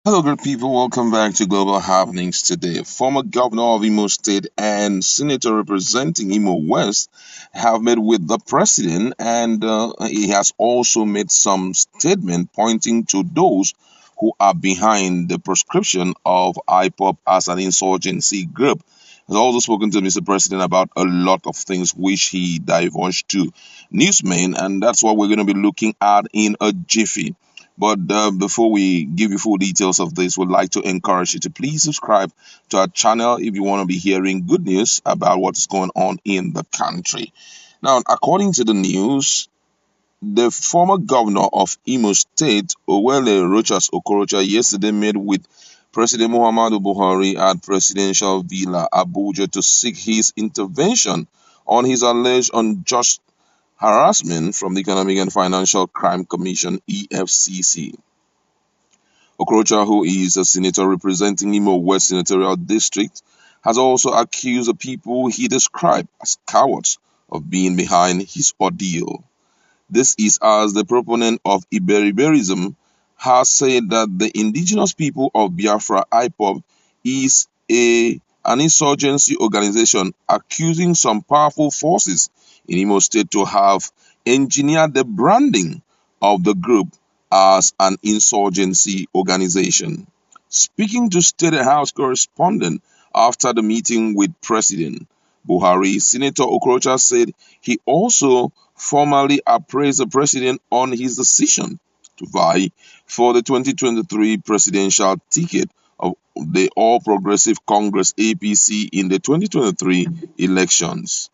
Hello, good people. Welcome back to Global Happenings today. Former governor of Imo State and senator representing Imo West have met with the president, and he has also made some statement pointing to those who are behind the proscription of IPOB as an insurgency group. Has also spoken to Mr. President about a lot of things which he divulged to newsmen, and that's what we're going to be looking at in a jiffy. But before we give you full details of this, we'd like to encourage you to please subscribe to our channel if you want to be hearing good news about what's going on in the country. Now, according to the news, the former governor of Imo State, Owele Rochas Okorocha, yesterday met with President Muhammadu Buhari at Presidential Villa Abuja to seek his intervention on his alleged unjust harassment from the Economic and Financial Crime Commission (EFCC). Okorocha, who is a senator representing Imo West Senatorial District, has also accused the people he described as cowards of being behind his ordeal. This is as the proponent of Iberiberism has said that the indigenous people of Biafra IPOB is an insurgency organization accusing some powerful forces in Imo State to have engineered the branding of the group as an insurgency organization. Speaking to State House correspondent after the meeting with President Buhari, Senator Okorocha said he also formally appraised the president on his decision to vie for the 2023 presidential ticket of the All Progressive Congress (APC) in the 2023 elections.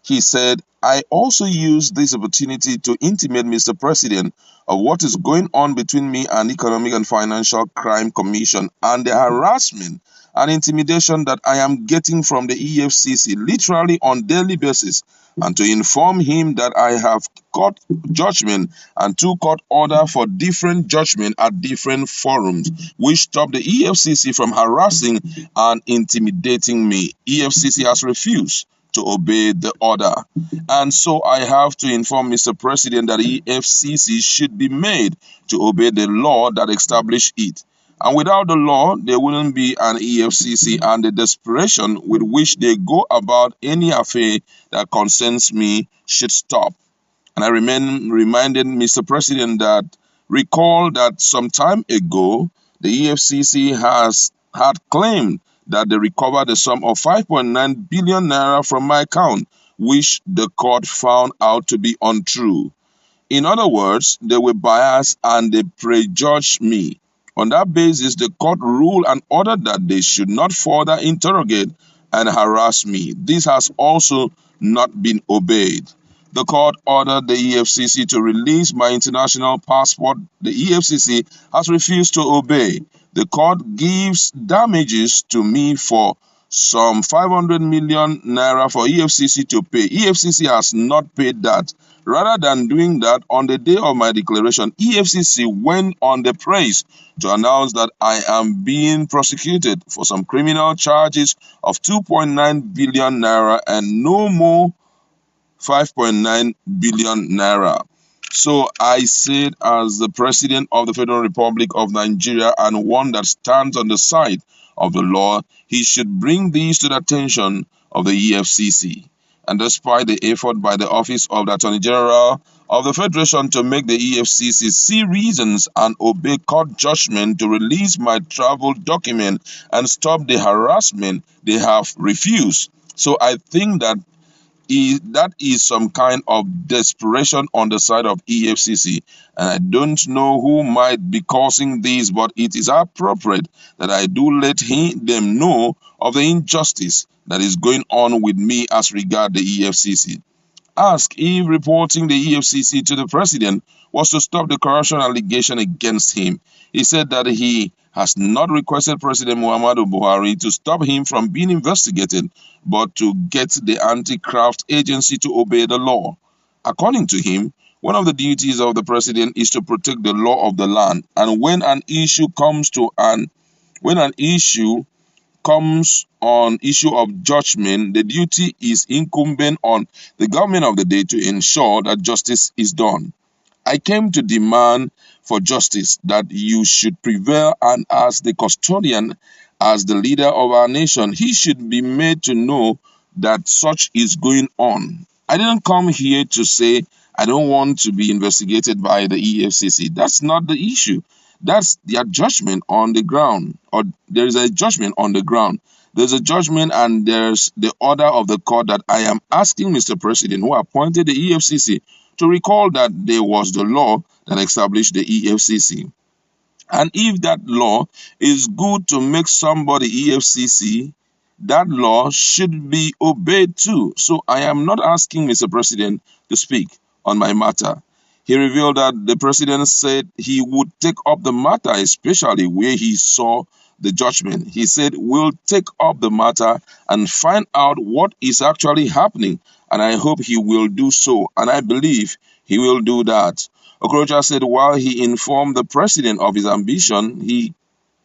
He said, I also use this opportunity to intimate Mr. President of what is going on between me and Economic and Financial Crime Commission and the harassment and intimidation that I am getting from the EFCC literally on daily basis, and to inform him that I have court judgment and two court order for different judgment at different forums which stop the EFCC from harassing and intimidating me. EFCC has refused to obey the order. And so I have to inform Mr. President that EFCC should be made to obey the law that established it. And without the law, there wouldn't be an EFCC, and the desperation with which they go about any affair that concerns me should stop. And I reminded Mr. President that recall that some time ago, the EFCC has had claimed that they recovered the sum of 5.9 billion naira from my account, which the court found out to be untrue. In other words, they were biased and they prejudged me. On that basis, the court ruled and ordered that they should not further interrogate and harass me. This has also not been obeyed. The court ordered the EFCC to release my international passport. The EFCC has refused to obey. The court gives damages to me for some 500 million naira for EFCC to pay. EFCC has not paid that. Rather than doing that, on the day of my declaration, EFCC went on the press to announce that I am being prosecuted for some criminal charges of 2.9 billion naira and no more 5.9 billion naira. So I said, as the President of the Federal Republic of Nigeria and one that stands on the side of the law, he should bring these to the attention of the EFCC. And despite the effort by the Office of the Attorney General of the Federation to make the EFCC see reasons and obey court judgment to release my travel document and stop the harassment, they have refused. So I think that is some kind of desperation on the side of EFCC, and I don't know who might be causing this, but it is appropriate that I do let them know of the injustice that is going on with me as regard the EFCC. Ask if reporting the EFCC to the president was to stop the corruption allegation against him. He said that he has not requested President Muhammadu Buhari to stop him from being investigated, but to get the anti-graft agency to obey the law. According to him, one of the duties of the president is to protect the law of the land, and when an issue comes on issue of judgment, the duty is incumbent on the government of the day to ensure that justice is done. I came to demand for justice, that you should prevail, and as the custodian, as the leader of our nation, he should be made to know that such is going on. I didn't come here to say I don't want to be investigated by the EFCC. That's not the issue. That's their judgment on the ground, or there is a judgment on the ground. There's a judgment, and there's the order of the court that I am asking Mr. President, who appointed the EFCC, to recall that there was the law that established the EFCC. And if that law is good to make somebody EFCC, that law should be obeyed too. So I am not asking Mr. President to speak on my matter. He revealed that the president said he would take up the matter, especially where he saw the judgment. He said, we'll take up the matter and find out what is actually happening. And I hope he will do so. And I believe he will do that. Okorocha said while he informed the president of his ambition, he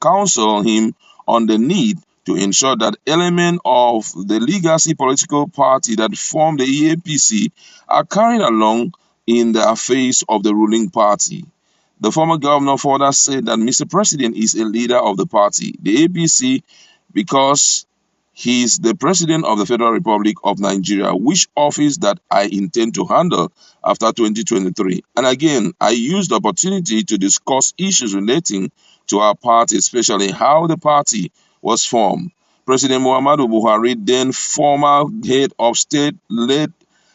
counseled him on the need to ensure that elements of the legacy political party that form the EFCC are carried along in the affairs of the ruling party. The former governor further said that Mr. President is a leader of the party, the APC, because he is the President of the Federal Republic of Nigeria, which office that I intend to handle after 2023. And again, I used the opportunity to discuss issues relating to our party, especially how the party was formed. President Muhammadu Buhari, then former head of state, led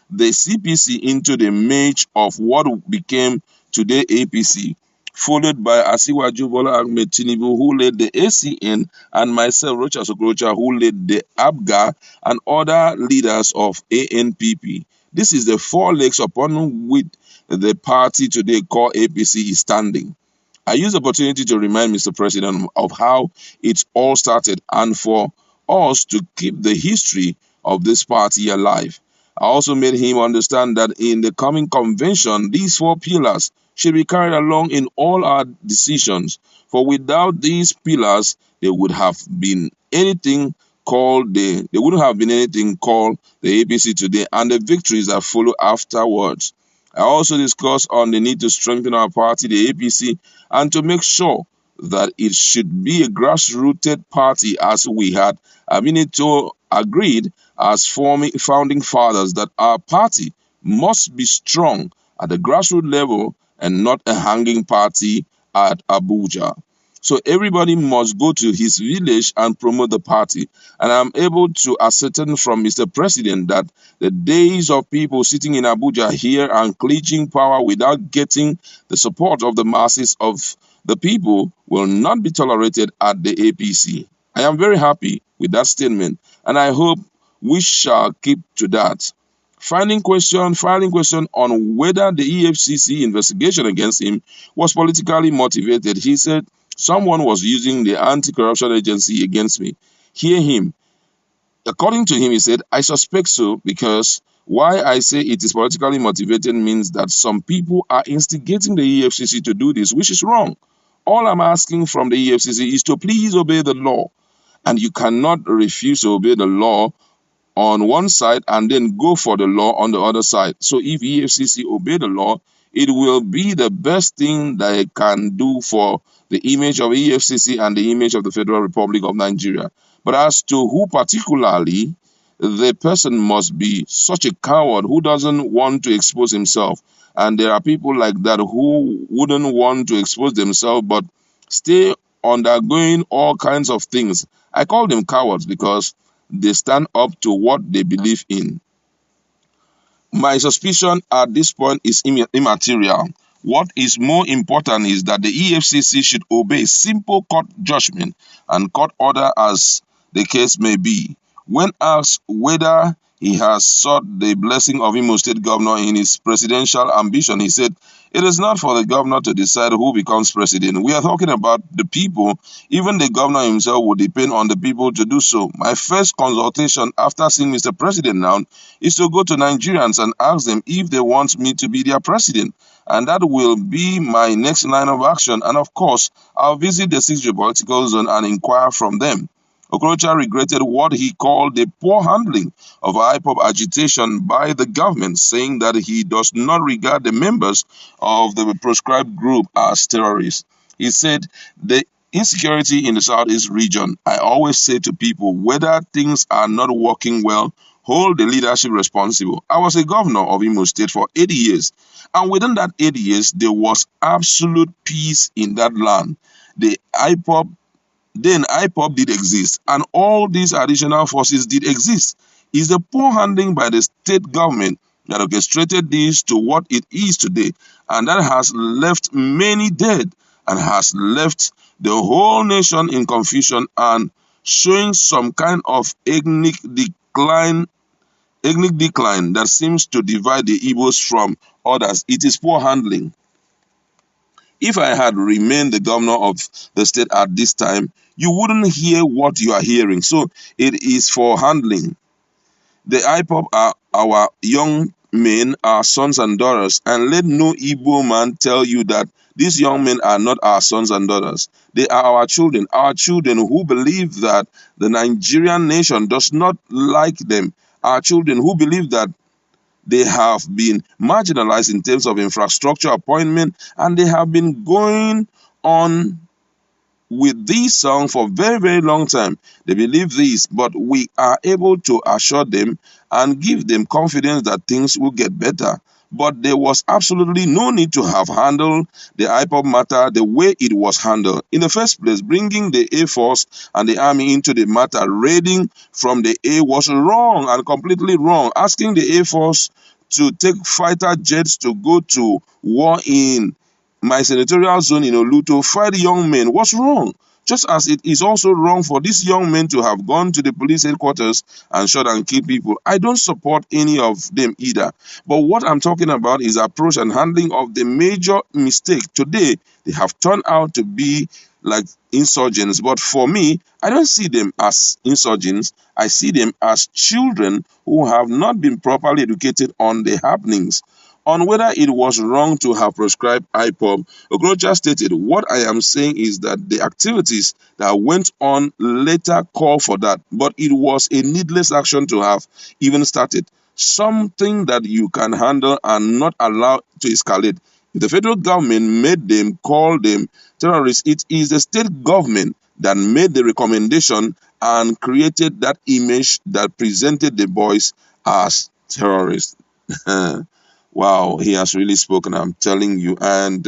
the CPC into the merge of what became today APC, followed by Asiwaju Bola Ahmed Tinubu, who led the ACN, and myself, Rocha Okorocha, who led the ABGA, and other leaders of ANPP. This is the four legs upon which the party today called APC is standing. I use the opportunity to remind Mr. President of how it all started, and for us to keep the history of this party alive. I also made him understand that in the coming convention, these four pillars should be carried along in all our decisions. For without these pillars, there would have been anything called there wouldn't have been anything called the APC today, and the victories that follow afterwards. I also discussed on the need to strengthen our party, the APC, and to make sure that it should be a grassrooted party, as we had agreed as founding fathers, that our party must be strong at the grassroots level and not a hanging party at Abuja. So everybody must go to his village and promote the party. And I'm able to ascertain from Mr. President that the days of people sitting in Abuja here and clinching power without getting the support of the masses of the people will not be tolerated at the APC. I am very happy with that statement, and I hope we shall keep to that. Filing question on whether the EFCC investigation against him was politically motivated. He said someone was using the anti-corruption agency against me. Hear him. According to him, he said, I suspect so, because why I say it is politically motivated means that some people are instigating the EFCC to do this, which is wrong. All I'm asking from the EFCC is to please obey the law. And you cannot refuse to obey the law on one side and then go for the law on the other side. So if EFCC obey the law, it will be the best thing that it can do for the image of EFCC and the image of the Federal Republic of Nigeria. But as to who particularly, the person must be such a coward who doesn't want to expose himself. And there are people like that who wouldn't want to expose themselves but stay undergoing all kinds of things. I call them cowards because they stand up to what they believe in. My suspicion at this point is immaterial. What is more important is that the EFCC should obey simple court judgment and court order as the case may be. When asked whether he has sought the blessing of Imo State Governor in his presidential ambition, he said, it is not for the governor to decide who becomes president. We are talking about the people. Even the governor himself will depend on the people to do so. My first consultation after seeing Mr. President now is to go to Nigerians and ask them if they want me to be their president. And that will be my next line of action. And of course, I'll visit the 6th geopolitical zone and inquire from them. Okorocha regretted what he called the poor handling of IPOB agitation by the government, saying that he does not regard the members of the proscribed group as terrorists. He said, the insecurity in the Southeast region, I always say to people, whether things are not working well, hold the leadership responsible. I was a governor of Imo State for 80 years, and within that 80 years, there was absolute peace in that land. The IPOB then IPOB did exist, and all these additional forces did exist. It's the poor handling by the state government that orchestrated this to what it is today, and that has left many dead and has left the whole nation in confusion and showing some kind of ethnic decline that seems to divide the Igbos from others. It is poor handling. If I had remained the governor of the state at this time, you wouldn't hear what you are hearing. So it is for handling. The IPOB are our young men, our sons and daughters, and let no Igbo man tell you that these young men are not our sons and daughters. They are our children who believe that the Nigerian nation does not like them, our children who believe that they have been marginalized in terms of infrastructure appointment, and they have been going on with this song for a very, very long time. They believe this, but we are able to assure them and give them confidence that things will get better. But there was absolutely no need to have handled the IPOB matter the way it was handled. In the first place, bringing the Air Force and the Army into the matter, raiding from the air was wrong and completely wrong. Asking the Air Force to take fighter jets to go to war in my senatorial zone in Oluto, fight young men was wrong. Just as it is also wrong for these young men to have gone to the police headquarters and shot and killed people. I don't support any of them either. But what I'm talking about is approach and handling of the major mistake. Today, they have turned out to be like insurgents. But for me, I don't see them as insurgents. I see them as children who have not been properly educated on the happenings. On whether it was wrong to have proscribed IPOB, Okorocha stated, what I am saying is that the activities that went on later call for that, but it was a needless action to have even started. Something that you can handle and not allow to escalate. If the federal government made them call them terrorists, it is the state government that made the recommendation and created that image that presented the boys as terrorists. Wow, he has really spoken, I'm telling you, and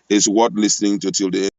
it's worth listening to till the end.